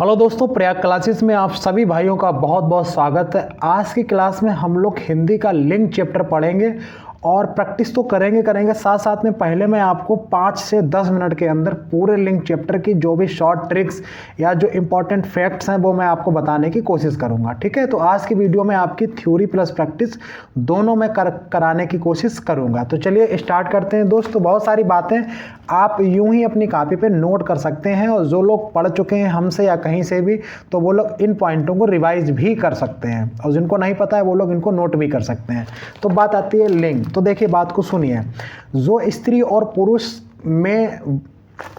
Hello दोस्तों, Prayag classes में आप सभी भाइयों का बहुत बहुत स्वागत है। आज की क्लास में हम लोग हिंदी का लिंग चैप्टर पढ़ेंगे और प्रैक्टिस तो करेंगे साथ साथ में पहले मैं आपको 5 से 10 मिनट के अंदर पूरे लिंग चैप्टर की जो भी शॉर्ट ट्रिक्स या जो इंपॉर्टेंट फैक्ट्स हैं वो मैं आपको बताने की कोशिश करूंगा। ठीक है, तो आज की वीडियो में आपकी थ्योरी प्लस प्रैक्टिस दोनों में कराने की कोशिश करूंगा। तो चलिए स्टार्ट करते हैं दोस्तों। बहुत सारी बातें आप यूं ही अपनी कॉपी पे नोट कर सकते हैं और जो लोग पढ़ चुके हैं हमसे या कहीं से भी तो वो लोग इन पॉइंटों को रिवाइज भी कर सकते हैं और जिनको नहीं पता है वो लोग इनको नोट भी कर सकते हैं। तो बात आती है लिंग। तो देखिए, बात को सुनिए। जो स्त्री और पुरुष में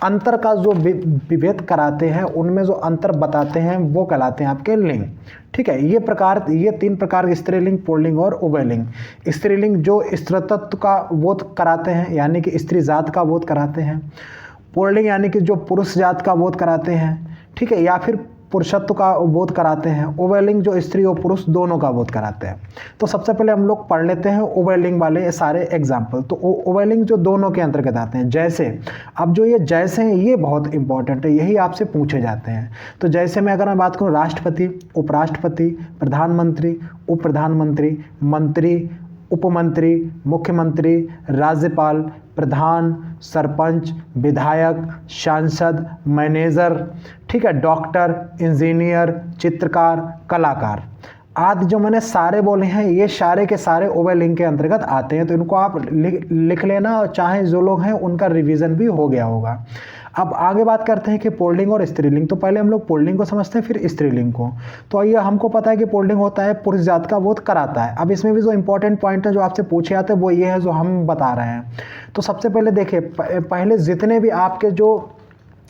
अंतर का जो विभेद कराते हैं, उनमें जो अंतर बताते हैं वो कहलाते हैं आपके लिंग। ठीक है, ये 3 प्रकार के स्त्रीलिंग, पुल्लिंग और उभयलिंग। स्त्रीलिंग जो स्त्रीत्व का बोध कराते हैं, यानी कि स्त्री जात का बोध कराते हैं। पुल्लिंग यानी कि जो पुरुष जात का बोध कराते हैं, ठीक है, या फिर पुरुषत्व का बोध कराते हैं। उभयलिंग जो स्त्री और पुरुष दोनों का बोध कराते हैं। तो सबसे पहले हम लोग पढ़ लेते हैं उभयलिंग वाले सारे एग्जाम्पल। तो उभयलिंग जो दोनों के अंतर्गत आते हैं, जैसे अब जो ये जैसे हैं ये बहुत इंपॉर्टेंट है, यही आपसे पूछे जाते हैं। तो जैसे मैं अगर मैं बात करूँ राष्ट्रपति, उपराष्ट्रपति, प्रधानमंत्री, उप प्रधानमंत्री, मंत्री, उपमंत्री, मुख्यमंत्री, राज्यपाल, प्रधान, सरपंच, विधायक, सांसद, मैनेजर, ठीक है, डॉक्टर, इंजीनियर, चित्रकार, कलाकार आदि जो मैंने सारे बोले हैं ये सारे के सारे उभयलिंग के अंतर्गत आते हैं। तो इनको आप लिख लेना, और चाहे जो लोग हैं उनका रिवीजन भी हो गया होगा। अब आगे बात करते हैं कि पुल्लिंग और स्त्रीलिंग। तो पहले हम लोग पुल्लिंग को समझते हैं, फिर स्त्रीलिंग को। तो ये हमको पता है कि पुल्लिंग होता है पुरुष जात का बोध कराता है। अब इसमें भी जो इंपॉर्टेंट पॉइंट है जो आपसे पूछे जाते हैं वो ये है जो हम बता रहे हैं। तो सबसे पहले देखिए, पहले जितने भी आपके जो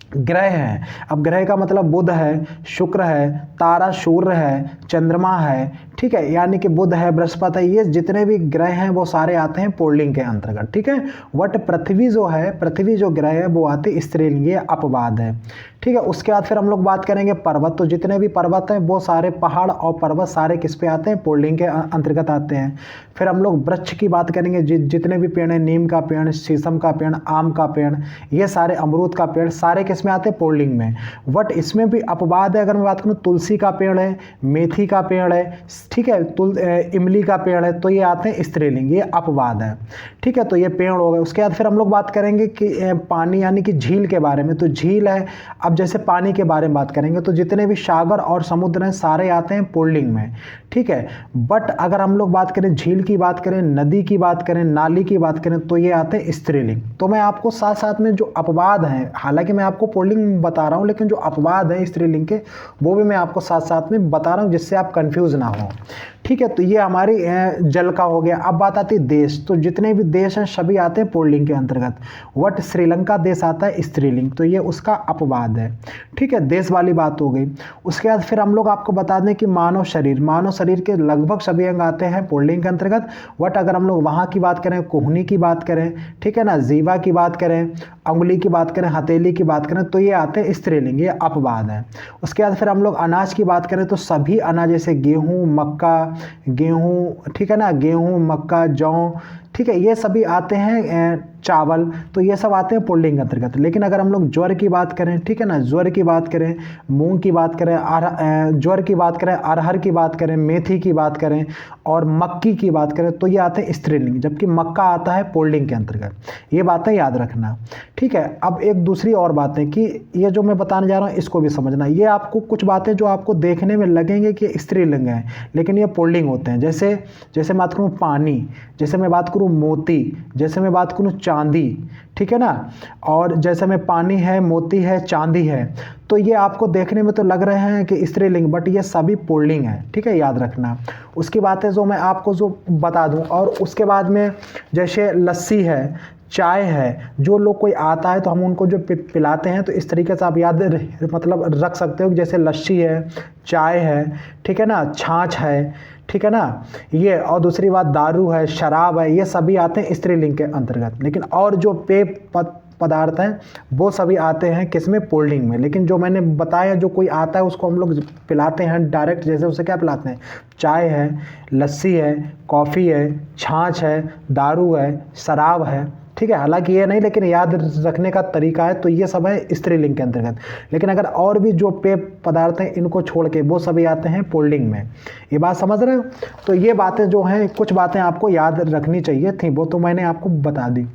ग्रह हैं, अब ग्रह का मतलब बुध है, शुक्र है, तारा सूर्य है, चंद्रमा है, ठीक है, यानी कि बुध है, बृहस्पति है, ये जितने भी ग्रह हैं वो सारे आते हैं पुल्लिंग के अंतर्गत। ठीक है, बट पृथ्वी जो है, पृथ्वी जो ग्रह है वो आती स्त्रीलिंग, ये अपवाद है। ठीक है, उसके बाद फिर हम लोग बात करेंगे पर्वत। तो जितने भी पर्वत हैं वो सारे पहाड़ और पर्वत सारे किस पे आते हैं? पुल्लिंग के अंतर्गत आते हैं। फिर हम लोग वृक्ष की बात करेंगे, जितने भी पेड़ हैं, नीम का पेड़, शीशम का पेड़, आम का पेड़, ये सारे, अमरूद का पेड़, सारे किस में आते हैं? पुल्लिंग में। बट इसमें भी अपवाद है। अगर मैं बात करूँ तुलसी का पेड़ है, मेथी का पेड़ है, ठीक है, इमली का पेड़ है, तो ये आते हैं स्त्रीलिंग, ये अपवाद है। ठीक है, तो ये पेड़ हो गए। उसके बाद फिर हम लोग बात करेंगे कि पानी यानी कि झील के बारे में। तो झील है, अब जैसे पानी के बारे में बात करेंगे तो जितने भी सागर और समुद्र हैं सारे आते हैं पुल्लिंग में। ठीक है, बट अगर हम लोग बात करें झील की बात करें, नदी की बात करें, नाली की बात करें, तो ये आते हैं स्त्रीलिंग। तो मैं आपको साथ साथ में जो अपवाद हैं, हालांकि मैं आपको पुल्लिंग बता रहा हूँ लेकिन जो अपवाद हैं स्त्रीलिंग के वो भी मैं आपको साथ साथ में बता रहा हूँ जिससे आप कंफ्यूज ना हो। ठीक है, तो ये हमारी जल का हो गया। अब बात आती है देश। तो जितने भी देश हैं सभी आते हैं पुल्लिंग के अंतर्गत। बट श्रीलंका देश आता है स्त्रीलिंग, तो ये उसका अपवाद है। ठीक है, देश वाली बात हो गई। उसके बाद फिर हम लोग आपको बता दें कि मानव शरीर के लगभग सभी अंग आते हैं पुल्लिंग के अंतर्गत। बट अगर हम लोग वहाँ की बात करें, कोहनी की बात करें, ठीक है ना, जीवा की बात करें, अंगुली की बात करें, हथेली की बात करें, तो ये आते हैं स्त्रीलिंग, ये अपवाद है। उसके बाद फिर हम लोग अनाज की बात करें तो सभी अनाज जैसे गेहूँ, मक्का, ठीक है ना, गेहूँ, मक्का, जौ, ठीक है, ये सभी आते हैं, चावल, तो ये सब आते हैं पुल्लिंग अंतर्गत। लेकिन अगर हम लोग ज्वर की बात करें, ठीक है ना, ज्वर की बात करें, मूंग की बात करें, ज्वर की बात करें, अरहर की बात करें, मेथी की बात करें और मक्की की बात करें तो ये आते हैं स्त्रीलिंग, जबकि मक्का आता है पुल्लिंग के अंतर्गत। ये बातें याद रखना। ठीक है, अब एक दूसरी और बात है कि ये जो मैं बताने जा रहा हूँ इसको भी समझना। ये आपको कुछ बातें जो आपको देखने में लगेंगे कि स्त्रीलिंग है लेकिन ये पुल्लिंग होते हैं। जैसे मैं बात करूँ पानी, जैसे मैं बात करूँ मोती, जैसे मैं बात करूँ चांदी, ठीक है ना, और जैसे में पानी है, मोती है, चांदी है, तो ये आपको देखने में तो लग रहे हैं कि स्त्रीलिंग, बट ये सभी पुल्लिंग है। ठीक है, याद रखना। उसकी बात है जो मैं आपको जो बता दूं। और उसके बाद में जैसे लस्सी है, चाय है, जो लोग कोई आता है तो हम उनको जो पिलाते हैं, तो इस तरीके से आप याद मतलब रख सकते हो। जैसे लस्सी है, चाय है, ठीक है ना, छाछ है, ठीक है ना, ये, और दूसरी बात दारू है, शराब है, ये सभी आते हैं स्त्रीलिंग के अंतर्गत। लेकिन और जो पेय पदार्थ हैं वो सभी आते हैं किसमें? पुल्लिंग में। लेकिन जो मैंने बताया जो कोई आता है उसको हम लोग पिलाते हैं डायरेक्ट, जैसे उसे क्या पिलाते हैं? चाय है, लस्सी है, कॉफ़ी है, छाछ है, दारू है, शराब है, ठीक है, हालांकि ये नहीं, लेकिन याद रखने का तरीका है। तो ये सब है स्त्रीलिंग के अंतर्गत। लेकिन अगर और भी जो पेय पदार्थ हैं इनको छोड़ के वो सभी आते हैं पुल्लिंग में। ये बात समझ रहे हो? तो ये बातें जो हैं, कुछ बातें आपको याद रखनी चाहिए थी, वो तो मैंने आपको बता दी।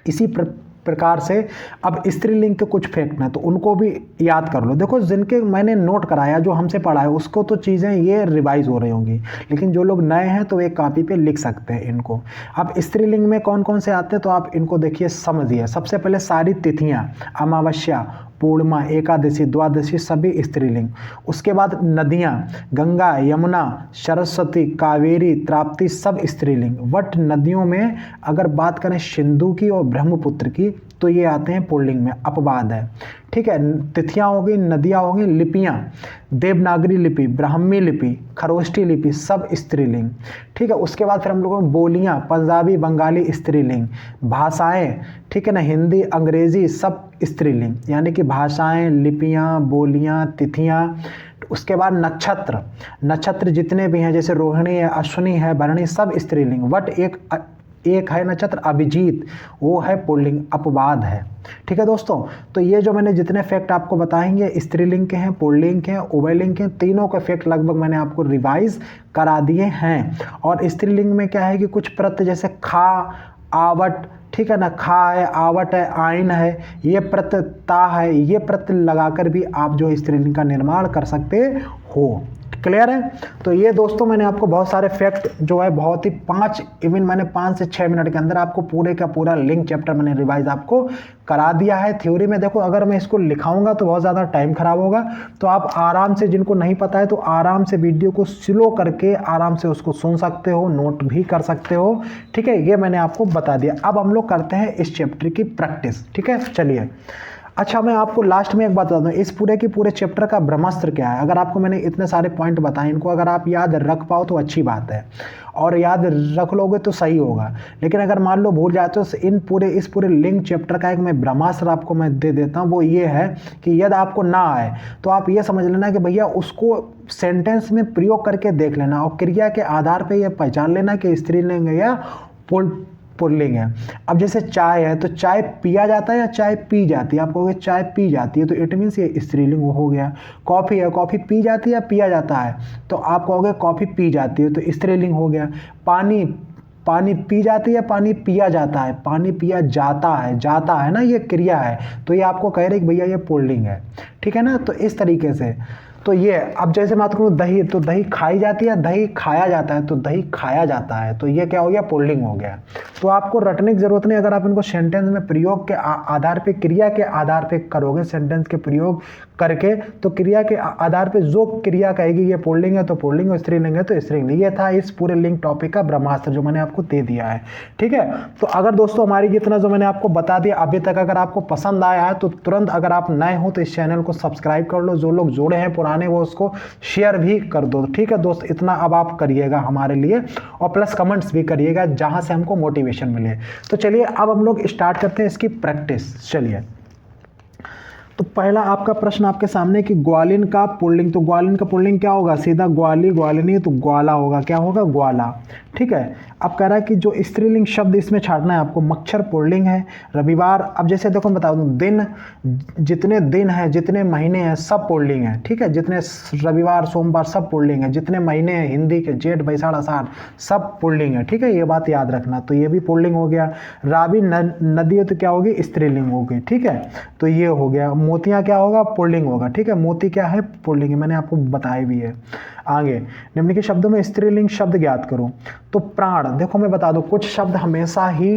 इसी प्रकार से अब स्त्रीलिंग के कुछ फैक्ट हैं तो उनको भी याद कर लो। देखो, जिनके मैंने नोट कराया, जो हमसे पढ़ा है, उसको तो चीज़ें ये रिवाइज हो रही होंगी, लेकिन जो लोग नए हैं तो एक कॉपी पे लिख सकते हैं इनको। अब स्त्रीलिंग में कौन कौन से आते हैं तो आप इनको देखिए, समझिए। सबसे पहले सारी तिथियां, अमावस्या, पूर्णिमा, एकादशी, द्वादशी, सभी स्त्रीलिंग। उसके बाद नदियाँ, गंगा, यमुना, सरस्वती, कावेरी, ताप्ती, सब स्त्रीलिंग। बट नदियों में अगर बात करें सिंधु की और ब्रह्मपुत्र की तो ये आते हैं पुल्लिंग में, अपवाद है। ठीक है, तिथियां हो गई, नदियां हो गई, लिपियां, देवनागरी लिपि, ब्राह्मी लिपि, खरोष्टी लिपि, सब स्त्रीलिंग। ठीक है, उसके बाद फिर हम लोगों में बोलियां, पंजाबी, बंगाली स्त्रीलिंग, भाषाएं, ठीक है ना, हिंदी, अंग्रेजी, सब स्त्रीलिंग। यानी कि भाषाएं, लिपियां, बोलियां, तिथियां। उसके बाद नक्षत्र, नक्षत्र जितने भी हैं, जैसे रोहिणी है, अश्विनी है, भरणी, सब स्त्रीलिंग। बट एक है नक्षत्र अभिजीत, वो है पुल्लिंग, अपवाद है। ठीक है दोस्तों, तो ये जो मैंने जितने फैक्ट आपको बताएंगे, स्त्रीलिंग के हैं, पुल्लिंग के हैं, उभयलिंग के हैं, तीनों के फैक्ट लगभग मैंने आपको रिवाइज करा दिए हैं। और स्त्रीलिंग में क्या है कि कुछ प्रत्यय जैसे खा, आवट, ठीक है ना, खा है, आवट है, आइन है, ये प्रत्यय, ता है, ये प्रत्यय लगाकर भी आप जो स्त्रीलिंग का निर्माण कर सकते हो। क्लियर है? तो ये दोस्तों मैंने आपको बहुत सारे फैक्ट जो है, बहुत ही 5 से 6 मिनट के अंदर आपको पूरे का पूरा लिंक चैप्टर मैंने रिवाइज आपको करा दिया है। थ्योरी में देखो, अगर मैं इसको लिखाऊंगा तो बहुत ज़्यादा टाइम खराब होगा, तो आप आराम से, जिनको नहीं पता है तो आराम से वीडियो को स्लो करके आराम से उसको सुन सकते हो, नोट भी कर सकते हो। ठीक है, ये मैंने आपको बता दिया। अब हम लोग करते हैं इस चैप्टर की प्रैक्टिस। ठीक है, चलिए। अच्छा, मैं आपको लास्ट में एक बात बता दूं, इस पूरे के पूरे चैप्टर का ब्रह्मास्त्र क्या है। अगर आपको मैंने इतने सारे पॉइंट बताए, इनको अगर आप याद रख पाओ तो अच्छी बात है, और याद रख लोगे तो सही होगा। लेकिन अगर मान लो भूल जाते हो, इस पूरे लिंक चैप्टर का एक मैं ब्रह्मास्त्र आपको मैं दे देता हूँ। वो ये है कि यदि आपको ना आए तो आप ये समझ लेना कि भैया उसको सेंटेंस में प्रयोग करके देख लेना, और क्रिया के आधार पर यह पहचान लेना कि स्त्रीलिंग है या पुल्लिंग है। अब जैसे चाय है, तो चाय पिया जाता है या चाय पी जाती है? आप कहोगे चाय पी जाती है, तो इट मीन्स ये स्त्रीलिंग हो गया। कॉफ़ी है, कॉफ़ी पी जाती है या पिया जाता है? तो आप कहोगे कॉफ़ी पी जाती है, तो स्त्रीलिंग हो गया। पानी पी जाती है, पानी पिया जाता है? पानी पिया जाता है ना, ये क्रिया है, तो ये आपको कह रहे कि भैया ये पुल्लिंग है। ठीक है ना, तो इस तरीके से। तो ये, अब जैसे बात करूँ दही, तो दही खाई जाती है, दही खाया जाता है, तो दही खाया जाता है, तो ये क्या हो गया? पुल्लिंग हो गया। तो आपको रटने की जरूरत नहीं, अगर आप इनको सेंटेंस में प्रयोग के आधार पे, क्रिया के आधार पे करोगे, सेंटेंस के प्रयोग करके, तो क्रिया के आधार पे जो क्रिया कहेगी ये पुल्लिंग है तो पुल्लिंग, और स्त्रीलिंग है तो स्त्रीलिंग। ये था इस पूरे लिंक टॉपिक का ब्रह्मास्त्र जो मैंने आपको दे दिया है। ठीक है, तो अगर दोस्तों हमारी जितना जो मैंने आपको बता दिया अभी तक, अगर आपको पसंद आया है तो तुरंत, अगर आप नए हो तो इस चैनल को सब्सक्राइब कर लो, जो लोग जुड़े हैं पुराने वो उसको शेयर भी कर दो। ठीक है दोस्त, इतना अब आप करिएगा हमारे लिए, और प्लस कमेंट्स भी करिएगा जहां से हमको मोटिवेशन मिले। तो चलिए अब हम लोग स्टार्ट करते हैं इसकी प्रैक्टिस। चलिए, तो पहला आपका प्रश्न आपके सामने कि ग्वालिन का पुल्लिंग, तो ग्वालिन का पुल्लिंग क्या होगा? सीधा ग्वाली, ग्वालिनी, तो ग्वाला होगा। क्या होगा? ग्वाला। ठीक है, अब कह रहा है कि जो स्त्रीलिंग शब्द इसमें छाटना है आपको, मच्छर पुल्लिंग है, रविवार, अब जैसे देखो मैं बता दूं, दिन, जितने दिन हैं, जितने महीने हैं, सब पुल्लिंग है। ठीक है, जितने रविवार, सोमवार, सब पुल्लिंग है। जितने महीने हैं हिंदी के, जेठ, बैसाख, आषाढ़, सब पुल्लिंग है। ठीक है, ये बात याद रखना, तो ये भी पुल्लिंग हो गया। रावी नदी है तो क्या होगी? स्त्रीलिंग होगी। ठीक है, तो ये हो गया। मोतियाँ क्या होगा? पुल्लिंग होगा। ठीक है, मोती क्या है? पुल्लिंग है, मैंने आपको बताया भी है। आगे, निम्नलिखित शब्दों में स्त्रीलिंग शब्द ज्ञात करो। तो प्राण, देखो मैं बता दूं, कुछ शब्द हमेशा ही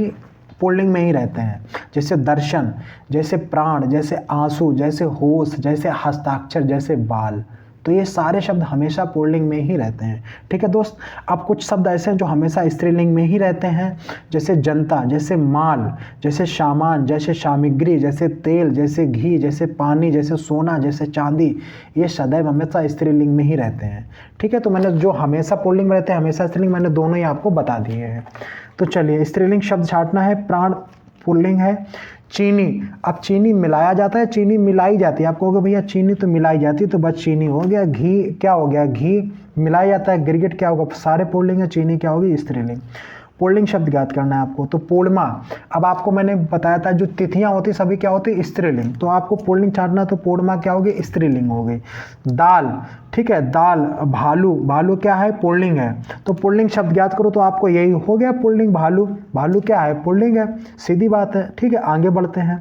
पुल्लिंग में ही रहते हैं, जैसे दर्शन, जैसे प्राण, जैसे आंसू, जैसे होश, जैसे हस्ताक्षर, जैसे बाल, तो ये सारे शब्द हमेशा पुल्लिंग में ही रहते हैं। ठीक है दोस्त, अब कुछ शब्द ऐसे हैं जो हमेशा स्त्रीलिंग में ही रहते हैं, जैसे जनता, जैसे माल, जैसे सामान, जैसे सामग्री, जैसे तेल, जैसे घी, जैसे पानी, जैसे सोना, जैसे चांदी, ये सदैव हमेशा स्त्रीलिंग में ही रहते हैं। ठीक है, तो मैंने जो हमेशा पुल्लिंग में रहते हैं, हमेशा स्त्रीलिंग, मैंने दोनों ही आपको बता दिए हैं। तो चलिए, स्त्रीलिंग शब्द छाटना है। प्राण पुल्लिंग है। चीनी, अब चीनी मिलाया जाता है, चीनी मिलाई जाती है। आप कहोगे भैया चीनी तो मिलाई जाती है, तो बस चीनी हो गया। घी क्या हो गया? घी मिलाया जाता है। गिरगिट क्या होगा? सारे पुल्लिंग है, चीनी क्या होगी? स्त्रीलिंग। पुल्लिंग शब्द ज्ञात करना है आपको। तो पूर्णिमा, अब आपको मैंने बताया था जो तिथियां होती सभी क्या होती, स्त्रीलिंग, तो आपको पुल्लिंग छांटना, तो पूर्णिमा क्या होगी, स्त्रीलिंग हो गई। दाल, ठीक है, दाल। भालू, भालू क्या है, पुल्लिंग है, तो पुल्लिंग शब्द ज्ञात करो, तो आपको यही हो गया पुल्लिंग भालू। भालू क्या है, पुल्लिंग है, सीधी बात है। ठीक है, आगे बढ़ते हैं।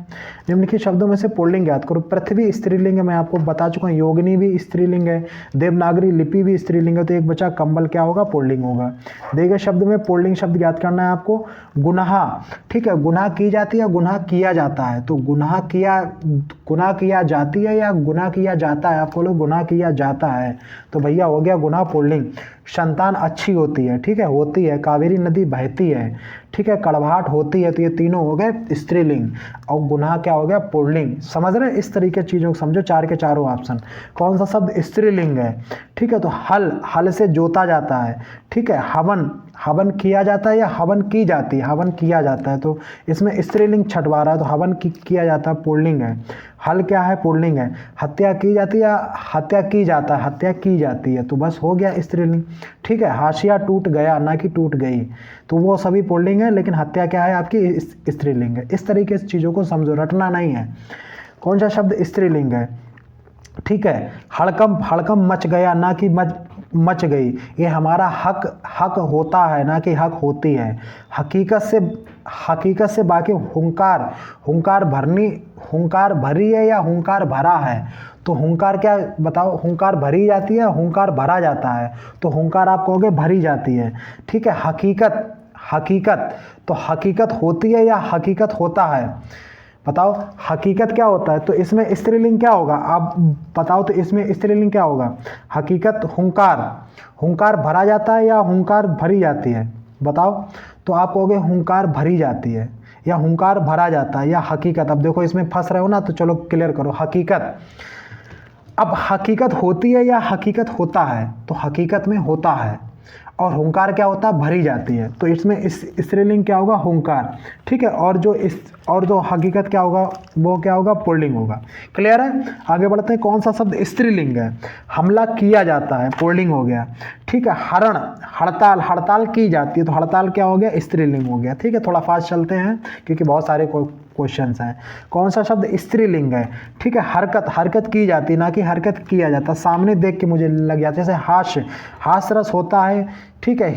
निम्नलिखित शब्दों में से पुल्लिंग ज्ञात करो। पृथ्वी स्त्रीलिंग है, मैं आपको बता चुका हूँ। योगिनी भी स्त्रीलिंग है, देवनागरी लिपि भी स्त्रीलिंग है, तो एक बचा कंबल क्या होगा, पुल्लिंग होगा। दिए गए शब्द में पुल्लिंग शब्द ज्ञात करना है आपको। गुनाह, ठीक है, गुनाह की जाती है, गुनाह किया जाता है, तो गुनाह किया जाती है या गुनाह किया जाता है, आप बोलो गुनाह किया जाता है, तो भैया हो गया गुनाह पुल्लिंग। संतान अच्छी होती है, ठीक है, होती है। कावेरी नदी बहती है, ठीक है। कड़वाहट होती है, तो ये तीनों हो गए स्त्रीलिंग, और गुनाह क्या हो गया, पुल्लिंग। समझ रहे हैं, इस तरीके चीज़ों को समझो, चार के चारों ऑप्शन। कौन सा शब्द स्त्रीलिंग है, ठीक है, तो हल, हल से जोता जाता है, ठीक है। हवन, हवन किया जाता है या हवन की जाती है, हवन किया जाता है, तो इसमें स्त्रीलिंग छटवा रहा है, तो हवन किया जाता है, पुल्लिंग है। हल क्या है, पुल्लिंग है। हत्या की जाती है या हत्या की जाता है, हत्या की जाती है, तो बस हो गया स्त्रीलिंग, ठीक है। हाशिया टूट गया, ना कि टूट गई, तो वो सभी पुल्लिंग है, लेकिन हत्या क्या है आपकी, स्त्रीलिंग है। इस तरीके से चीज़ों को समझो, रटना नहीं है। कौन सा शब्द स्त्रीलिंग है, ठीक है। हड़कंप, हड़कंप मच गया, ना कि मच गई, ये हमारा हक होता है, ना कि हक होती है। हकीकत से बाकी हुंकार भरी है या हुंकार भरा है, तो हुंकार क्या बताओ, हुंकार भरी जाती है, हुंकार भरा जाता है, तो हुंकार आप कहोगे भरी जाती है, ठीक है। हकीकत, तो हकीकत होती है या हकीकत होता है, बताओ हकीकत क्या होता है, तो इसमें स्त्रीलिंग क्या होगा, आप बताओ, तो इसमें स्त्रीलिंग क्या होगा, हकीकत। हुंकार भरा जाता है या हुंकार भरी जाती है, बताओ, तो आप कहोगे हुंकार भरी जाती है या हुंकार भरा जाता है या हकीकत। अब देखो इसमें फंस रहे हो ना, तो चलो क्लियर करो। हकीकत, अब हकीकत होती है या हकीकत होता है, तो हकीकत में होता है, और हुंकार क्या होता है, भरी जाती है, तो इसमें स्त्रीलिंग क्या होगा, हुंकार, ठीक है। और जो हकीकत क्या होगा, वो क्या होगा, पुल्लिंग होगा। क्लियर है, आगे बढ़ते हैं। कौन सा शब्द स्त्रीलिंग है, हमला किया जाता है, पुल्लिंग हो गया, ठीक है। हरण, हड़ताल, हड़ताल की जाती है, तो हड़ताल क्या हो गया, स्त्रीलिंग हो गया, ठीक है। थोड़ा फास्ट चलते हैं क्योंकि बहुत सारे क्वेश्चंस हैं। कौन सा शब्द स्त्रीलिंग है, ठीक है। हरकत की जाती है, ना कि हरकत किया जाता। सामने देख के मुझे लग जाता है, जैसे हास्यरस होता है, ठीक है।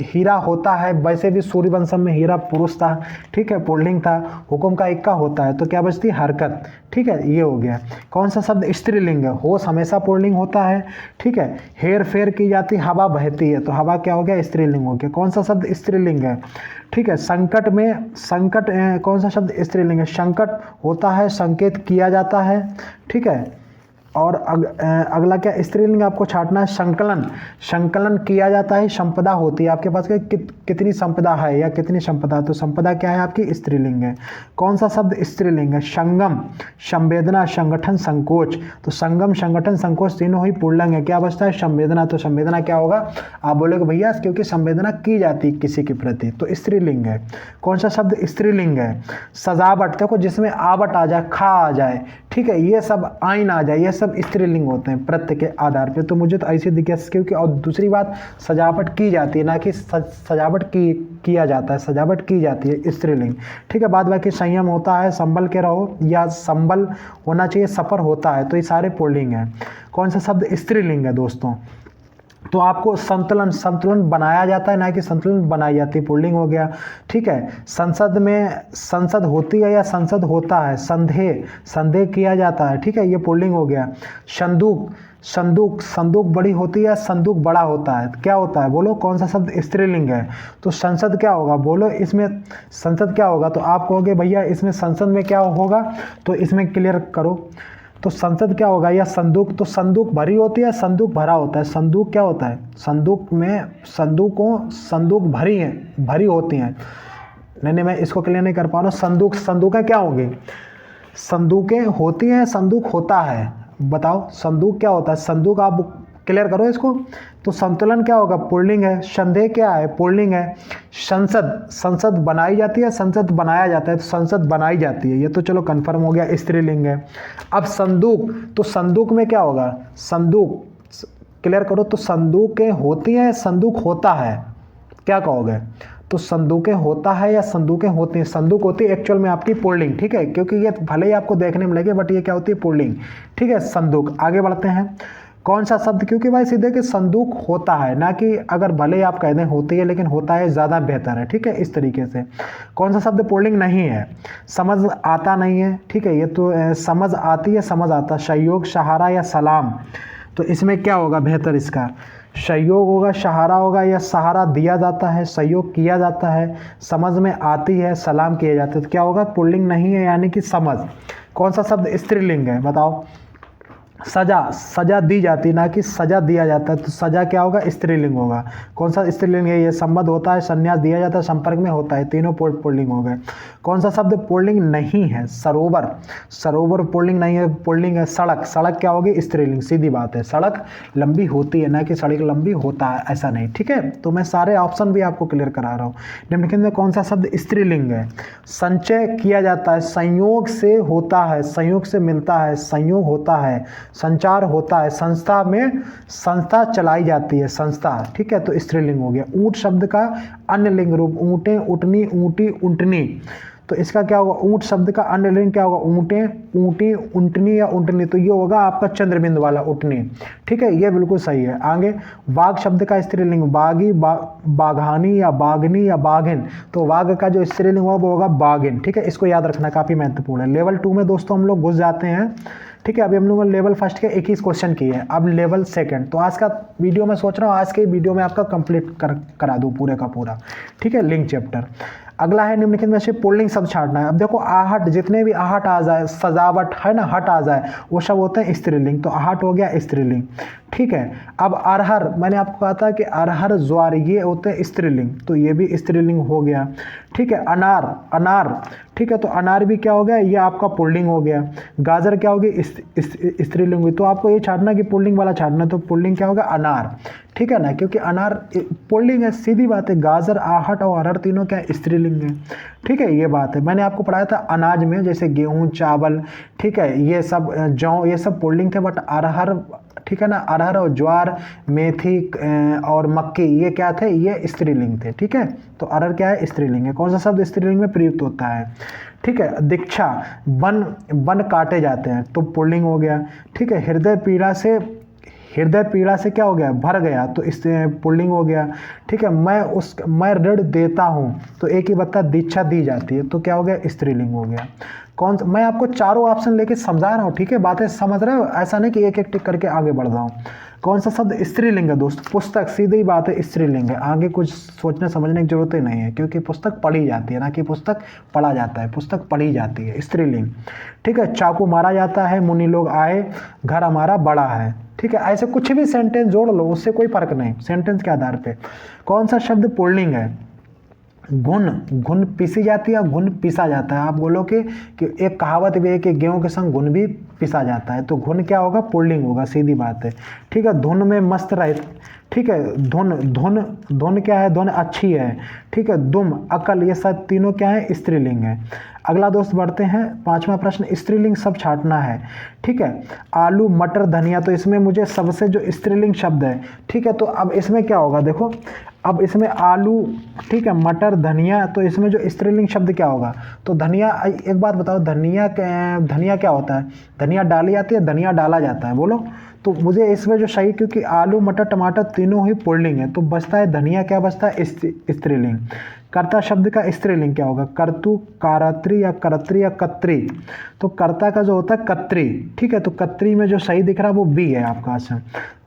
हीरा होता है, वैसे भी सूर्यवंशम में हीरा पुरुष था, ठीक है, पुल्लिंग था। हुक्म का इक्का होता है, तो क्या बचती है, हरकत, ठीक है, ये हो गया। कौन सा शब्द स्त्रीलिंग है, होश हमेशा पुल्लिंग होता है, ठीक है। हेर फेर की जाती, हवा बहती है, तो हवा क्या हो गया, स्त्रीलिंग हो गया। कौन सा शब्द स्त्रीलिंग है, ठीक है। संकट कौन सा शब्द स्त्रीलिंग है, संकट होता है, संकेत किया जाता है, ठीक है। और अगला क्या स्त्रीलिंग आपको छांटना है, संकलन किया जाता है, संपदा होती है, आपके पास कितनी संपदा है या कितनी संपदा, तो संपदा क्या है आपकी, स्त्रीलिंग है। कौन सा शब्द स्त्रीलिंग है, संगम, संवेदना, संगठन, संकोच, तो संगम, संगठन, संकोच तीनों ही पुल्लिंग है। क्या बचता है, संवेदना, तो संवेदना क्या होगा, आप बोलोगे भैया क्योंकि संवेदना की जाती किसी के प्रति, तो स्त्रीलिंग है। कौन सा शब्द स्त्रीलिंग है, सजावट, देखो जिसमें आवट आ जाए, खा आ जाए, ठीक है, ये सब आइन आ जाए, ये सब स्त्रीलिंग होते हैं प्रत्यय के आधार पे, तो मुझे तो ऐसे दिखे क्योंकि। और दूसरी बात, सजावट की जाती है, ना कि सजावट किया जाता है, सजावट की जाती है, स्त्रीलिंग, ठीक है। बाद बाकी संयम होता है, संभल के रहो या संभल होना चाहिए, सफर होता है, तो ये सारे पुल्लिंग है। कौन सा शब्द स्त्रीलिंग है दोस्तों, तो आपको संतुलन बनाया जाता है, ना कि संतुलन बनाई जाती है, पुल्लिंग हो गया, ठीक है। संसद होती है या संसद होता है, संदेह किया जाता है, ठीक है, ये पुल्लिंग हो गया। संदूक बड़ी होती है, संदूक बड़ा होता है, क्या होता है बोलो, कौन सा शब्द स्त्रीलिंग है, तो संसद क्या होगा बोलो, इसमें संसद क्या होगा, तो आप कहोगे भैया इसमें संसद में क्या होगा, तो इसमें क्लियर करो, तो संसद क्या होगा, या संदूक, तो संदूक भरी होती है, संदूक भरा होता है, संदूक क्या होता है, संदूक भरी होती हैं, नहीं मैं इसको क्लियर नहीं कर पा रहा हूँ। संदूकें क्या होंगी, संदूकें होती हैं, संदूक होता है, बताओ संदूक क्या होता है, संदूक आप क्लियर करो इसको। तो संतुलन क्या होगा, पुल्लिंग है। संदेह क्या है, पुल्लिंग है। संसद बनाई जाती है, संसद बनाया जाता है, तो संसद बनाई जाती है, ये तो चलो कंफर्म हो गया, स्त्रीलिंग है। अब संदूक, तो संदूक में क्या होगा, संदूक क्लियर करो, तो संदूकें होती हैं, संदूक होता है, क्या कहोगे, तो संदूकें होता है या संदूकें होती हैं? संदूक होती है एक्चुअल में आपकी पुल्लिंग, ठीक है, क्योंकि ये भले ही आपको देखने में लगे बट ये क्या होती है? पुल्लिंग, ठीक है, संदूक। आगे बढ़ते हैं, कौन सा शब्द, क्योंकि भाई सीधे कि संदूक होता है, ना कि अगर भले ही आप कह दें होती है, लेकिन होता है ज़्यादा बेहतर है, ठीक है, इस तरीके से। कौन सा शब्द पुल्लिंग नहीं है? समझ आता नहीं है, ठीक है, ये तो समझ आती है, समझ आता। सहयोग, सहारा या सलाम, तो इसमें क्या होगा बेहतर? इसका सहयोग होगा, सहारा होगा, या सहारा दिया जाता है, सहयोग किया जाता है, समझ में आती है, सलाम किया जाता है, तो क्या होगा? पुल्लिंग नहीं है, यानी कि समझ। कौन सा शब्द स्त्रीलिंग है? बताओ। सजा, सजा दी जाती, ना कि सजा दिया जाता है, तो सजा क्या होगा? स्त्रीलिंग होगा। कौन सा स्त्रीलिंग है? ये संबंध होता है, संन्यास दिया जाता है, संपर्क में होता है, तीनों पुल्लिंग हो गए। कौन सा शब्द पुल्लिंग नहीं है? सरोवर, सरोवर पुल्लिंग नहीं है, पुल्लिंग है सड़क। सड़क क्या होगी? स्त्रीलिंग, सीधी बात है, सड़क लंबी होती है, ना कि सड़क लंबी होता है, ऐसा नहीं, ठीक है। तो मैं सारे ऑप्शन भी आपको क्लियर करा रहा हूँ। निम्नलिखित में कौन सा शब्द स्त्रीलिंग है? संचय किया जाता है, संयोग से होता है, संयोग से मिलता है, संयोग होता है, संचार होता है, संस्था में, संस्था चलाई जाती है, संस्था, ठीक है, तो स्त्रीलिंग हो गया। ऊंट शब्द का अन्य लिंग रूप, ऊँटे, ऊँटनी, ऊँटी, ऊँटनी, तो इसका क्या होगा? ऊंट शब्द का अन्य लिंग क्या होगा? ऊँटे, ऊँटी, ऊँटनी या ऊँटनी, तो ये होगा आपका चंद्रबिंदु वाला ऊँटनी, ठीक है, ये बिल्कुल सही है। आगे, बाघ शब्द का स्त्रीलिंग, बागी, बाघानी या बाघनी या बाघिन, तो बाघ का जो स्त्रीलिंग होगा वो होगा बाघिन, ठीक है, इसको याद रखना, काफ़ी महत्वपूर्ण है। लेवल 2 में दोस्तों हम लोग घुस जाते हैं, ठीक है। अभी हम लोगों ने लेवल फर्स्ट के 21 क्वेश्चन किए हैं, अब लेवल सेकंड। तो आज का वीडियो मैं सोच रहा हूँ आज के वीडियो में आपका कंप्लीट करा दूँ पूरे का पूरा, ठीक है, लिंक चैप्टर। अगला है निम्नलिखित में से पुल्लिंग शब्द छांटना है। अब देखो आहट, जितने भी आहट आ जाए, सजावट है ना, हट आ जाए, वो सब होते हैं स्त्रीलिंग, तो आहट हो गया स्त्रीलिंग, ठीक है। अब अरहर, मैंने आपको कहा था कि अरहर, ज्वार, ये होते हैं स्त्रीलिंग, तो ये भी स्त्रीलिंग हो गया, ठीक है। अनार, अनार, ठीक है, तो अनार भी क्या हो गया? ये आपका पुल्लिंग हो गया। गाजर क्या होगी? स्त्रीलिंग हुई। तो आपको ये छाटना कि पुल्लिंग वाला छाटना, तो पुल्लिंग क्या होगा? अनार, ठीक है ना, क्योंकि अनार पुल्लिंग है, सीधी बात है। गाजर, आहट और अरहर तीनों क्या स्त्रीलिंग है, ठीक है, ये बात है। मैंने आपको पढ़ाया था अनाज में, जैसे गेहूं, चावल, ठीक है, ये सब, जौ, ये सब पुल्लिंग थे, बट अरहर, ठीक है ना, अरहर और ज्वार, मेथी और मक्की, ये क्या थे? ये स्त्रीलिंग थे, ठीक है। तो अरहर क्या है? स्त्रीलिंग है। कौन सा शब्द स्त्रीलिंग में प्रयुक्त होता है? ठीक है, दीक्षा, वन काटे जाते हैं, तो पुल्लिंग हो गया, ठीक है। हृदय पीड़ा से, हृदय पीड़ा से क्या हो गया? भर गया, तो इस पुल्लिंग हो गया, ठीक है। मैं ऋण देता हूँ, तो एक ही बता दीक्षा दी जाती है, तो क्या हो गया? स्त्रीलिंग हो गया। मैं आपको चारों ऑप्शन लेके समझा रहा हूँ, ठीक है, बातें समझ रहे हो, ऐसा नहीं कि एक एक टिक करके आगे बढ़ रहा हूँ। कौन सा शब्द स्त्रीलिंग है दोस्त? पुस्तक, सीधी ही बात है, स्त्रीलिंग है, आगे कुछ सोचने समझने की जरूरत ही नहीं है, क्योंकि पुस्तक पढ़ी जाती है, ना कि पुस्तक पढ़ा जाता है, पुस्तक पढ़ी जाती है, स्त्रीलिंग, ठीक है। चाकू मारा जाता है, मुनि लोग आए, घर हमारा बड़ा है, ठीक है। ऐसे कुछ भी सेंटेंस जोड़ लो, उससे कोई फर्क नहीं, सेंटेंस के आधार पे। कौन सा शब्द पुल्लिंग है? घुन, घुन पीसी जाती है, घुन पीसा जाता है। आप बोलो कि एक कहावत भी है कि गेहूं के संग घुन भी पिसा जाता है, तो घुन क्या होगा? पुल्लिंग होगा, सीधी बात है, ठीक है। धुन में मस्त रहे, ठीक है, धुन, धुन, धुन क्या है? धुन अच्छी है, ठीक है। दुम, अकल, ये सब तीनों क्या है? स्त्रीलिंग है। अगला दोस्त बढ़ते हैं, 5वां प्रश्न, स्त्रीलिंग शब्द छाटना है, ठीक है। आलू, मटर, धनिया, तो इसमें मुझे सबसे जो स्त्रीलिंग शब्द है, ठीक है, तो अब इसमें क्या होगा? देखो, अब इसमें आलू, ठीक है, मटर, धनिया, तो इसमें जो स्त्रीलिंग शब्द क्या होगा? तो धनिया, एक बात बताओ, धनिया क्या होता है? धनिया डाली जाती है, धनिया डाला जाता है, बोलो। तो मुझे इसमें जो सही, क्योंकि आलू, मटर, टमाटर तीनों ही पुल्लिंग है, तो बचता है धनिया, क्या बचता है? स्त्रीलिंग। कर्ता शब्द का स्त्रीलिंग क्या होगा? कर्तु, कारत्री या करत्री या कत्री, तो कर्ता का जो होता है कत्री, ठीक है, तो कत्री में जो सही दिख रहा है वो बी है आपका आंसर।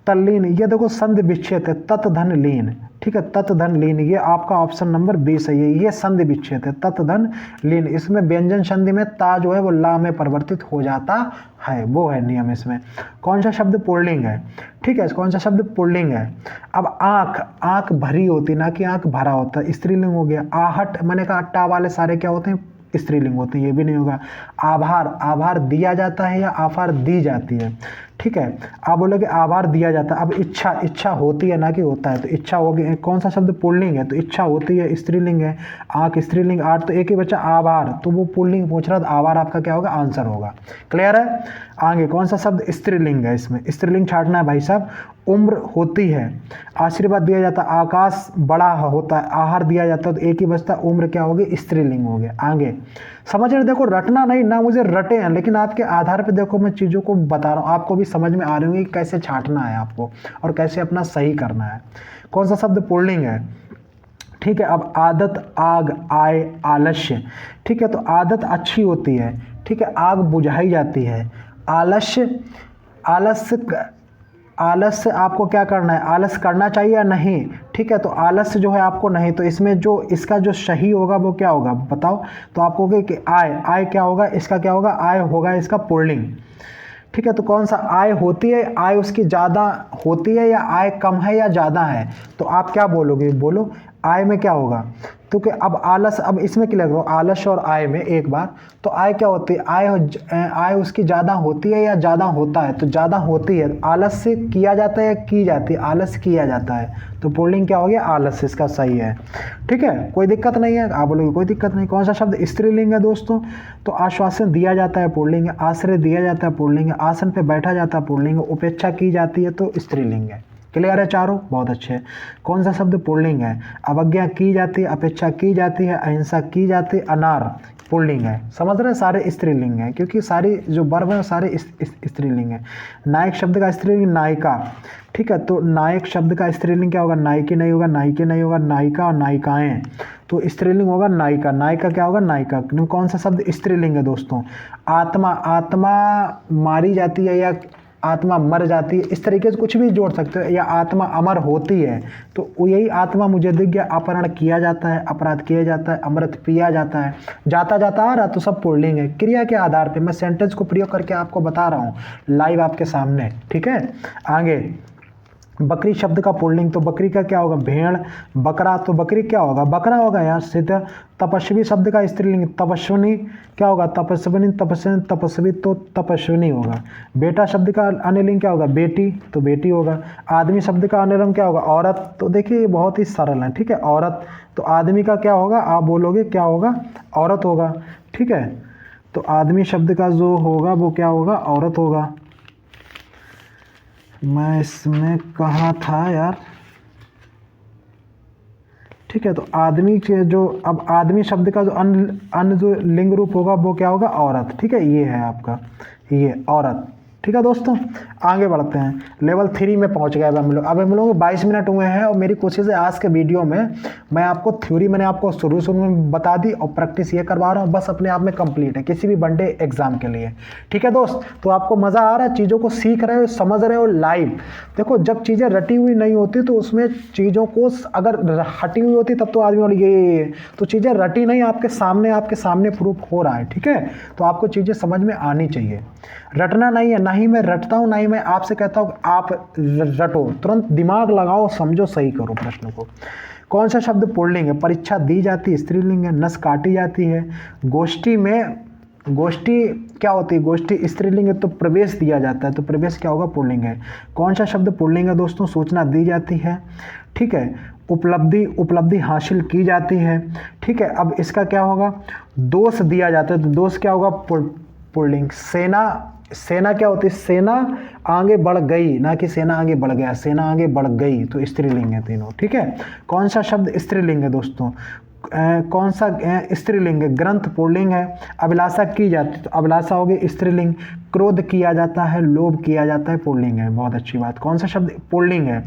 तल्लीन, ये देखो संधि विच्छेद है, तत् धन लीन, ठीक है, तत् धन लीन, ये आपका ऑप्शन नंबर 20 है, ये संधि विच्छेद है, तत् धन लीन। इसमें व्यंजन संधि में ता जो है वो ला में परिवर्तित हो जाता है, वो है नियम इसमें। कौन सा शब्द पुल्लिंग है? ठीक है, कौन सा शब्द पुल्लिंग है? अब आंख, आंख भरी होती, ना कि आंख भरा होता है, स्त्रीलिंग हो गया। आहट, मैंने कहा अट्टा वाले सारे क्या होते हैं? स्त्रीलिंग होते हैं, ये भी नहीं होगा। आभार, आभार दिया जाता है या आभार दी जाती है, ठीक है। आप बोलोगे आभार दिया जाता है। अब इच्छा, इच्छा होती है, ना कि होता है, तो इच्छा होगी। कौन सा शब्द पुल्लिंग है? तो इच्छा होती है, स्त्रीलिंग है। आंख स्त्रीलिंग, आठ, तो एक ही बच्चा आभार, तो वो पुल्लिंग पूछ रहा था, आभार आपका क्या होगा? आंसर होगा। क्लियर है? आगे कौन सा शब्द स्त्रीलिंग है? इसमें स्त्रीलिंग छाटना है भाई साहब। उम्र होती है, आशीर्वाद दिया जाता है, आकाश बड़ा होता है, आहार दिया जाता है, तो एक ही बचता है, उम्र क्या होगी, स्त्रीलिंग हो गया। आगे समझ रहे, देखो रटना नहीं ना, मुझे रटे हैं, लेकिन आपके आधार पे देखो मैं चीज़ों को बता रहा हूँ, आपको भी समझ में आ रही होगी कि कैसे छांटना है आपको और कैसे अपना सही करना है। कौन सा शब्द पुल्लिंग है, ठीक है। अब आदत, आग, आय, आलस्य, ठीक है। तो आदत अच्छी होती है, ठीक है, आग बुझाई जाती है। आलस्य, आलस्य, आलस्य आपको क्या करना है, आलस करना चाहिए या नहीं, ठीक है। तो आलस्य जो है आपको नहीं, तो इसमें जो इसका जो सही होगा वो क्या होगा बताओ, तो आपको होगा कि आय, आय क्या होगा, इसका क्या होगा, आय होगा इसका पुल्लिंग, ठीक है। तो कौन सा आय होती है, आय उसकी ज़्यादा होती है या आय कम है या ज़्यादा है, तो आप क्या बोलोगे, बोलो आय में क्या होगा, तो कि अब आलस, अब इसमें क्लियर करो आलस और आय में एक बार, तो आय क्या होती है, आय उसकी ज़्यादा होती है या ज़्यादा होता है, तो ज़्यादा होती है। आलस से किया जाता है या की जाती है, आलस किया जाता है, तो पुल्लिंग क्या हो गया, आलस, इसका सही है, ठीक है। कोई दिक्कत नहीं है, आप बोलोगे कोई दिक्कत नहीं। कौन सा शब्द स्त्रीलिंग है दोस्तों, तो आश्वासन दिया जाता है पुल्लिंग है, आश्रय दिया जाता है पुल्लिंग है, आसन पे बैठा जाता है पुल्लिंग है, उपेक्षा की जाती है तो स्त्रीलिंग है। क्लियर है चारों, बहुत अच्छे। कौन सा शब्द पुल्लिंग है, अवज्ञा की जाती है, अपेक्षा की जाती है, अहिंसा की जाती है, अनार पुल्लिंग है। समझ रहे हैं, सारे स्त्रीलिंग हैं, क्योंकि सारी जो वर्ब है सारे स्त्रीलिंग है। नायक शब्द का स्त्रीलिंग नायिका, ठीक है। तो नायक शब्द का स्त्रीलिंग क्या होगा, नायिकी नहीं होगा, नायिके नहीं होगा, नायिका और नायिकाएं, तो स्त्रीलिंग होगा नायिका, नायिका क्या होगा, नायिका। कौन सा शब्द स्त्रीलिंग है दोस्तों, आत्मा, आत्मा मारी जाती है या आत्मा मर जाती है, इस तरीके से कुछ भी जोड़ सकते हो, या आत्मा अमर होती है, तो यही आत्मा मुझे दिख गया, अपहरण किया जाता है, अपराध किया जाता है, अमृत पिया जाता है, जाता जाता आ रहा, तो सब पुल्लिंग है। क्रिया के आधार पे मैं सेंटेंस को प्रयोग करके आपको बता रहा हूँ लाइव आपके सामने, ठीक है। आगे बकरी शब्द का पुल्लिंग, तो बकरी का क्या होगा, भेड़, बकरा, तो बकरी क्या होगा, बकरा होगा यार सिद्ध। तपस्वी शब्द का स्त्रीलिंग तपस्विनी क्या होगा, तपस्विनी, तपस्विनी, तपस्वी, तो तपस्विनी होगा। बेटा शब्द का अन्यलिंग क्या होगा, बेटी, तो बेटी होगा। आदमी शब्द का अन्यलिंग क्या होगा, औरत, तो देखिए ये बहुत ही सरल है, ठीक है, औरत। तो आदमी का क्या होगा, आप बोलोगे क्या होगा, औरत होगा, ठीक है। तो आदमी शब्द का जो होगा वो क्या होगा, औरत होगा। मैं इसमें कहाँ था यार, ठीक है। तो आदमी के जो, अब आदमी शब्द का जो अन्य जो लिंग रूप होगा वो क्या होगा, औरत, ठीक है। ये है आपका, ये औरत, ठीक है दोस्तों। आगे बढ़ते हैं, लेवल 3 में पहुंच गए अब हम लोग 22 मिनट हुए हैं, और मेरी कोशिश है आज के वीडियो में मैं आपको थ्योरी मैंने आपको शुरू में बता दी, और प्रैक्टिस ये करवा रहा हूँ, बस अपने आप में कंप्लीट है किसी भी वनडे एग्जाम के लिए, ठीक है दोस्त। तो आपको मज़ा आ रहा है, चीज़ों को सीख रहे हो, समझ रहे हो लाइव। देखो जब चीज़ें रटी हुई नहीं होती तो उसमें चीज़ों को अगर हटी हुई होती तब तो आदमी बोले ये, तो चीज़ें रटी नहीं, आपके सामने प्रूफ हो रहा है, ठीक है। तो आपको चीज़ें समझ में आनी चाहिए, रटना नहीं है, ना ही मैं रटता हूँ, ना ही मैं आपसे कहता हूँ आप रटो, तुरंत दिमाग लगाओ, समझो, सही करो प्रश्न को। कौन सा शब्द पुल्लिंग है, परीक्षा दी जाती है स्त्रीलिंग है, नस काटी जाती है। गोष्ठी में, गोष्ठी क्या होती है, गोष्ठी स्त्रीलिंग है, तो प्रवेश दिया जाता है, तो प्रवेश क्या होगा, पुल्लिंग है। कौन सा शब्द पुल्लिंग है दोस्तों, सूचना दी जाती है, ठीक है। उपलब्धि, उपलब्धि हासिल की जाती है, ठीक है। अब इसका क्या होगा, दोष दिया जाता है, तो दोष क्या होगा, पुल्लिंग। सेना, सेना क्या होती है, सेना आगे बढ़ गई, ना कि सेना आगे बढ़ गया, सेना आगे बढ़ गई, तो स्त्रीलिंग है तीनों, ठीक है। कौन सा शब्द स्त्रीलिंग है दोस्तों, कौन सा स्त्रीलिंग है, ग्रंथ पुल्लिंग है। अभिलाषा की जाती है, तो अभिलाषा होगी स्त्रीलिंग। क्रोध किया जाता है, लोभ किया जाता है, पुल्लिंग है, बहुत अच्छी बात। कौन सा शब्द पुल्लिंग है,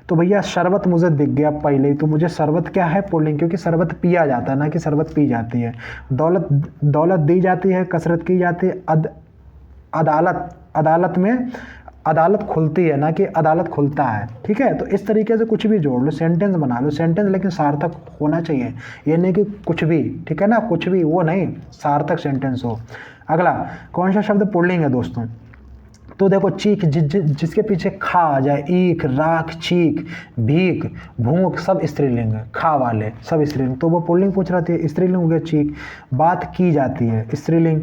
तो भैया शरबत मुझे दिख गया पहले ही, तो मुझे शरबत क्या है, पुल्लिंग, क्योंकि शरबत पिया जाता है, ना कि शरबत पी जाती है। दौलत, दौलत दी जाती है, कसरत की जाती है। अदालत, अदालत में अदालत खुलती है, ना कि अदालत खुलता है, ठीक है। तो इस तरीके से कुछ भी जोड़ लो, सेंटेंस बना लो, सेंटेंस लेकिन सार्थक होना चाहिए, ये नहीं कि कुछ भी, ठीक है ना, कुछ भी वो नहीं, सार्थक सेंटेंस हो। अगला कौन सा शब्द पुल्लिंग है दोस्तों, तो देखो चीख, जिसके पीछे खा आ जाए, ईख, राख, चीख, भीख, भूख, सब स्त्रीलिंग है, खा वाले सब स्त्रीलिंग, तो वो पुल्लिंग पूछ रही है, स्त्रीलिंग हो गया चीख। बात की जाती है स्त्रीलिंग,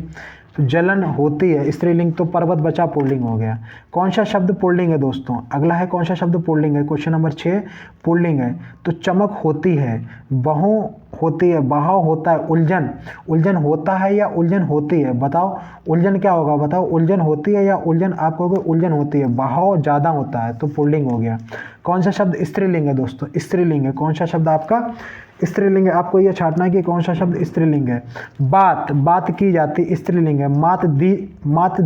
तो जलन होती है स्त्रीलिंग, तो पर्वत बचा पुल्लिंग हो गया। कौन सा शब्द पुल्लिंग है दोस्तों, अगला है कौन सा शब्द पुल्लिंग है, क्वेश्चन नंबर 6 पुल्लिंग है, तो चमक होती है, बहु होती है, बहाव होता है, उलझन, उलझन होता है या उलझन होती है, बताओ उलझन क्या होगा, बताओ उलझन होती है या उलझन, आप कहोगे उलझन होती है, बहाव ज़्यादा होता है, तो पुल्लिंग हो गया। कौन सा शब्द स्त्रीलिंग है दोस्तों, स्त्रीलिंग है, कौन सा शब्द आपका स्त्रीलिंग है, आपको ये छांटना है कि कौन सा शब्द स्त्रीलिंग है। बात, बात की जाती स्त्रीलिंग है। मात दी, मात,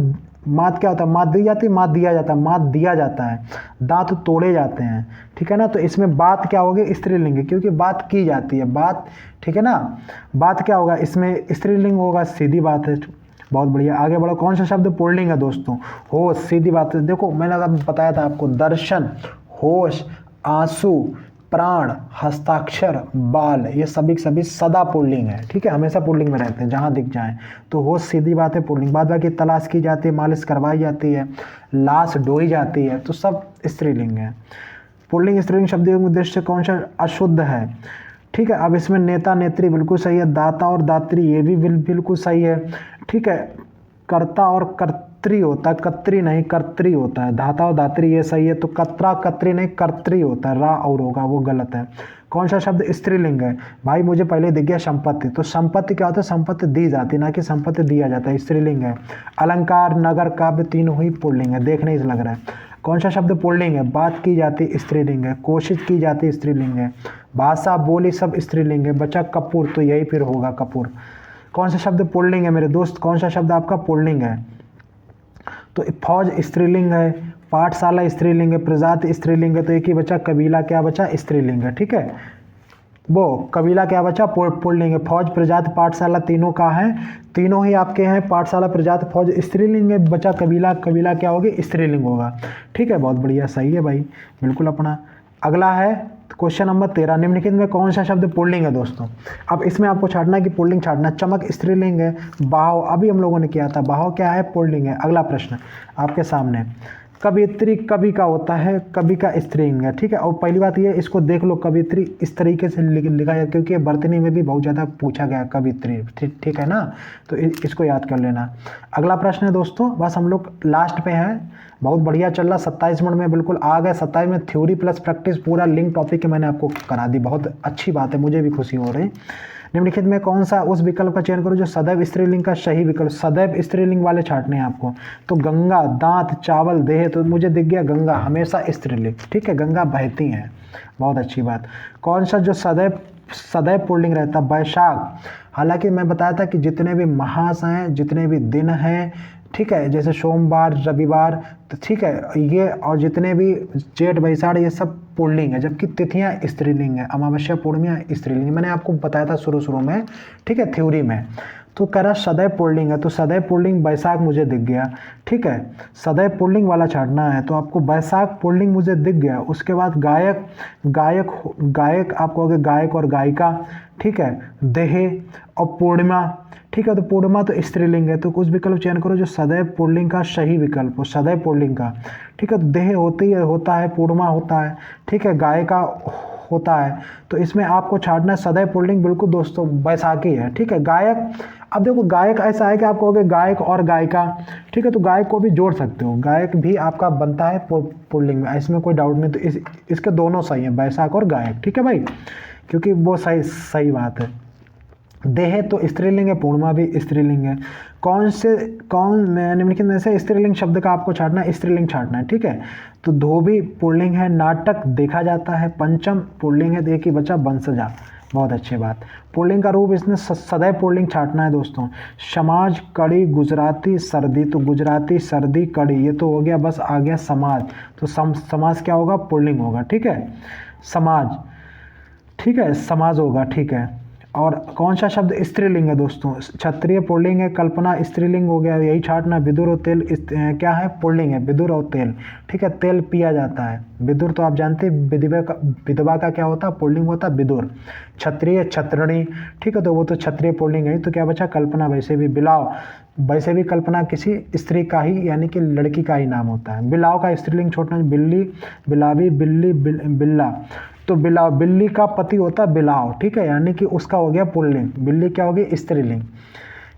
मात क्या होता है, मात दी जाती है, मात दिया जाता है, मात दिया जाता है। दांत तोड़े जाते हैं, ठीक है ना, तो इसमें बात क्या होगी, स्त्रीलिंग है, क्योंकि बात की जाती है, बात, ठीक है ना, बात क्या होगा इसमें, स्त्रीलिंग होगा, सीधी बात है। बहुत बढ़िया, आगे बढ़ो। कौन सा शब्द पुल्लिंग है दोस्तों, होश, सीधी बात है। देखो मैंने अगर बताया था आपको, दर्शन, होश, आंसू, प्राण, हस्ताक्षर, बाल, ये सभी सभी सदा पुल्लिंग है, ठीक है, हमेशा पुल्लिंग में रहते हैं जहाँ दिख जाएं। तो होश सीधी बात है, पुल्लिंग। बाद बाकी तलाश की जाती है, मालिश करवाई जाती है, लाश ढोई जाती है, तो सब स्त्रीलिंग है। पुल्लिंग स्त्रीलिंग शब्दों के उद्देश्य से कौन सा अशुद्ध है, ठीक है। अब इसमें नेता नेत्री बिल्कुल सही है, दाता और दात्री ये भी बिल्कुल सही है, ठीक है। कर्ता और कर्त्री होता है, कत्री नहीं कर्त्री होता है, धाता और धात्री ये सही है, तो कत्रा कत्री नहीं कर्त्री होता है, रा और होगा वो गलत है। कौन सा शब्द स्त्रीलिंग है, भाई मुझे पहले दिख गया संपत्ति, तो संपत्ति क्या होता है, संपत्ति दी जाती है, ना कि संपत्ति दिया जाता है, स्त्रीलिंग है। अलंकार, नगर, काव्य तीनों ही पुल्लिंग है, देखने से लग रहा है। कौन सा शब्द पुल्लिंग है, बात की जाती स्त्रीलिंग है, कोशिश की जाती स्त्रीलिंग है, भाषा बोली सब स्त्रीलिंग है। बचा कपूर, तो यही फिर होगा कपूर। कौन सा शब्द पुल्लिंग है मेरे दोस्त, कौन सा शब्द आपका पुल्लिंग है, तो फौज स्त्रीलिंग है, पाठशाला स्त्रीलिंग है, प्रजाति स्त्रीलिंग है, तो एक ही बचा कबीला, क्या बचा स्त्रीलिंग है, ठीक है। वो कबीला क्या बचा पुल्लिंग है, फौज प्रजाति पाठशाला तीनों का है, तीनों ही आपके हैं, पाठशाला प्रजाति फौज स्त्रीलिंग है, बचा कबीला, कबीला क्या होगी स्त्रीलिंग होगा, ठीक है। बहुत बढ़िया, सही है भाई, बिल्कुल अपना। अगला है क्वेश्चन नंबर 13, निम्नलिखित में कौन सा शब्द पुल्लिंग है दोस्तों। अब इसमें आपको छाटना है कि पुल्लिंग छाटना। चमक स्त्रीलिंग है, बहाव अभी हम लोगों ने किया था, बहाव क्या है पुल्लिंग है। अगला प्रश्न आपके सामने, कवियत्री कवि का होता है, कवि का स्त्रीलिंग है, ठीक है। और पहली बात ये, इसको देख लो, कवियत्री इस तरीके से लिखा है, क्योंकि वर्तनी में भी बहुत ज़्यादा पूछा गया कवियत्री, ठीक है ना, तो इसको याद कर लेना। अगला प्रश्न है दोस्तों, बस हम लोग लास्ट पे हैं, बहुत बढ़िया चल रहा, 27 मिनट में बिल्कुल आ गए। 27 में थ्योरी प्लस प्रैक्टिस पूरा लिंक टॉपिक मैंने आपको करा दी, बहुत अच्छी बात है, मुझे भी खुशी हो रही। निम्नलिखित में कौन सा उस विकल्प का चयन करो जो सदैव स्त्रीलिंग का सही विकल्प, सदैव स्त्रीलिंग वाले छाटने हैं आपको। तो गंगा, दांत, चावल, देह, तो मुझे दिख गया गंगा, हमेशा स्त्रीलिंग, ठीक है, गंगा बहती हैं, बहुत अच्छी बात। कौन सा जो सदैव सदैव पुल्लिंग रहता, बैशाख। हालांकि मैं बताया था कि जितने भी मास हैं, जितने भी दिन हैं, ठीक है, जैसे सोमवार, रविवार, तो ठीक है ये, और जितने भी जेठ बैसाख ये सब पुल्लिंग है, जबकि तिथियां स्त्रीलिंग है, अमावस्या पूर्णिमा स्त्रीलिंग, मैंने आपको बताया था शुरू में, ठीक है, थ्योरी में। तो कह रहा सदैव पुल्लिंग है, तो सदैव पुल्लिंग बैसाख मुझे दिख गया, ठीक है, सदैव पुल्लिंग वाला छाटना है, तो आपको बैसाख पुल्लिंग मुझे दिख गया। उसके बाद गायक, गायक आप कहोगे गायक और गायिका, ठीक है, देह और पूर्णिमा, ठीक है, तो पूर्णिमा तो स्त्रीलिंग है, तो कुछ विकल्प चयन करो जो सदैव पुल्लिंग का सही विकल्प हो, सदैव पुल्लिंग का, ठीक है। देह होता है, पूर्णिमा होता है, ठीक है, गायिका होता है, तो इसमें आपको छाटना है सदैव पुल्लिंग, बिल्कुल दोस्तों बैसाखी है, ठीक है। गायक, अब देखो गायक ऐसा है कि आप कहोगे गायक और गायिका, ठीक है, तो गायक को भी जोड़ सकते हो, गायक भी आपका बनता है पुल्लिंग में, इसमें कोई डाउट नहीं। तो इसके दोनों सही है, बैसाख और गायक, ठीक है भाई, क्योंकि वो सही बात है। देह तो स्त्रीलिंग है, पूर्णिमा भी स्त्रीलिंग है। कौन निम्नलिखित में से स्त्रीलिंग शब्द का आपको छाटना है, स्त्रीलिंग छाटना है, ठीक है। तो धोबी पुल्लिंग है, नाटक देखा जाता है, पंचम पुल्लिंग है, देखिए बच्चा वंशजा, बहुत अच्छी बात। पुल्लिंग का रूप इसमें सदैव पुल्लिंग छाटना है दोस्तों। समाज, कड़ी, गुजराती, सर्दी, तो गुजराती, सर्दी, कड़ी, ये तो हो गया, बस आ गया समाज, तो समाज क्या होगा पुल्लिंग होगा, ठीक है, समाज, ठीक है, समाज होगा, ठीक है। और कौन सा शब्द स्त्रीलिंग है दोस्तों, क्षत्रिय पुल्लिंग है, कल्पना स्त्रीलिंग हो गया, यही छाटना। विदुर और तेल क्या है पुल्लिंग है, विदुर और तेल, ठीक है, तेल पिया जाता है। विदुर तो आप जानते हैं, विधवा का क्या होता है पुल्लिंग होता है विदुर। क्षत्रिय छत्रणी, ठीक है, तो वो तो क्षत्रिय पुल्लिंग है, तो क्या बचा कल्पना। वैसे भी बिलाव, वैसे भी कल्पना किसी स्त्री का ही यानी कि लड़की का ही नाम होता है। बिलाव का स्त्रीलिंग छोड़ना, बिल्ली, बिलावी, बिल्ली, बिल्ला, तो बिलाव, बिल्ली का पति होता है बिलाव, ठीक है, यानी कि उसका हो गया पुल्लिंग, बिल्ली क्या होगी स्त्रीलिंग।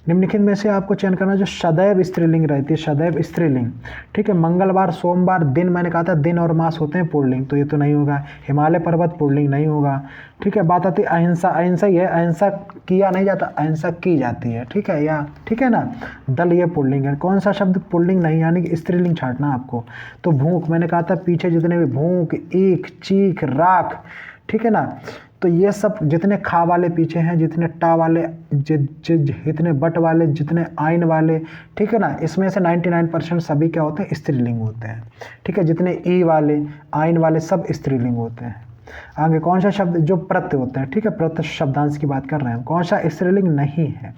निम्नलिखित में से आपको चयन करना जो सदैव स्त्रीलिंग रहती है, सदैव स्त्रीलिंग। ठीक है, मंगलवार, सोमवार, दिन मैंने कहा था दिन और मास होते हैं पुल्लिंग, तो ये तो नहीं होगा। हिमालय पर्वत पुल्लिंग नहीं होगा। ठीक है, बात आती है अहिंसा, अहिंसा ही है, अहिंसा किया नहीं जाता, अहिंसा की जाती है। ठीक है, या ठीक है ना। दल ये पुल्लिंग है। कौन सा शब्द पुल्लिंग नहीं, यानी कि स्त्रीलिंग छांटना आपको। तो भूख, मैंने कहा था पीछे जितने भी भूख, ईख, चीख, राख, ठीक है ना, तो ये सब जितने खा वाले पीछे हैं, जितने टा वाले, जितने बट वाले, जितने आइन वाले, ठीक है ना, इसमें से 99% सभी क्या होते हैं, स्त्रीलिंग होते हैं। ठीक है, जितने ई वाले, आइन वाले सब स्त्रीलिंग होते हैं। आगे कौन सा शब्द जो प्रत्यय होते हैं, ठीक है, प्रत्यय शब्दांश की बात कर रहे हैं, कौन सा स्त्रीलिंग नहीं है।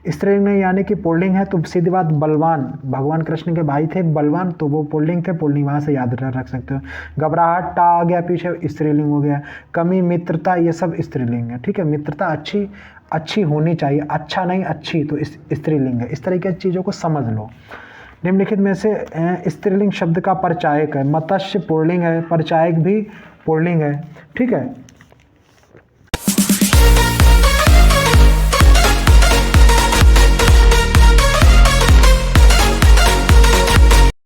स्त्रीलिंग नहीं यानी कि पुल्लिंग है, तो सीधी बात बलवान, भगवान कृष्ण के भाई थे बलवान, तो वो पुल्लिंग थे, पुल्लिंग वहाँ से याद रख सकते हो। घबराहट, टा आ गया पीछे, स्त्रीलिंग हो गया। कमी, मित्रता, ये सब स्त्रीलिंग है। ठीक है, मित्रता अच्छी होनी चाहिए, अच्छा नहीं अच्छी, तो स्त्रीलिंग है। इस तरीके की चीज़ों को समझ लो। निम्नलिखित में से स्त्रीलिंग शब्द का परचायक है। मत्स्य पुल्लिंग है, परचायक भी पुल्लिंग है। ठीक है,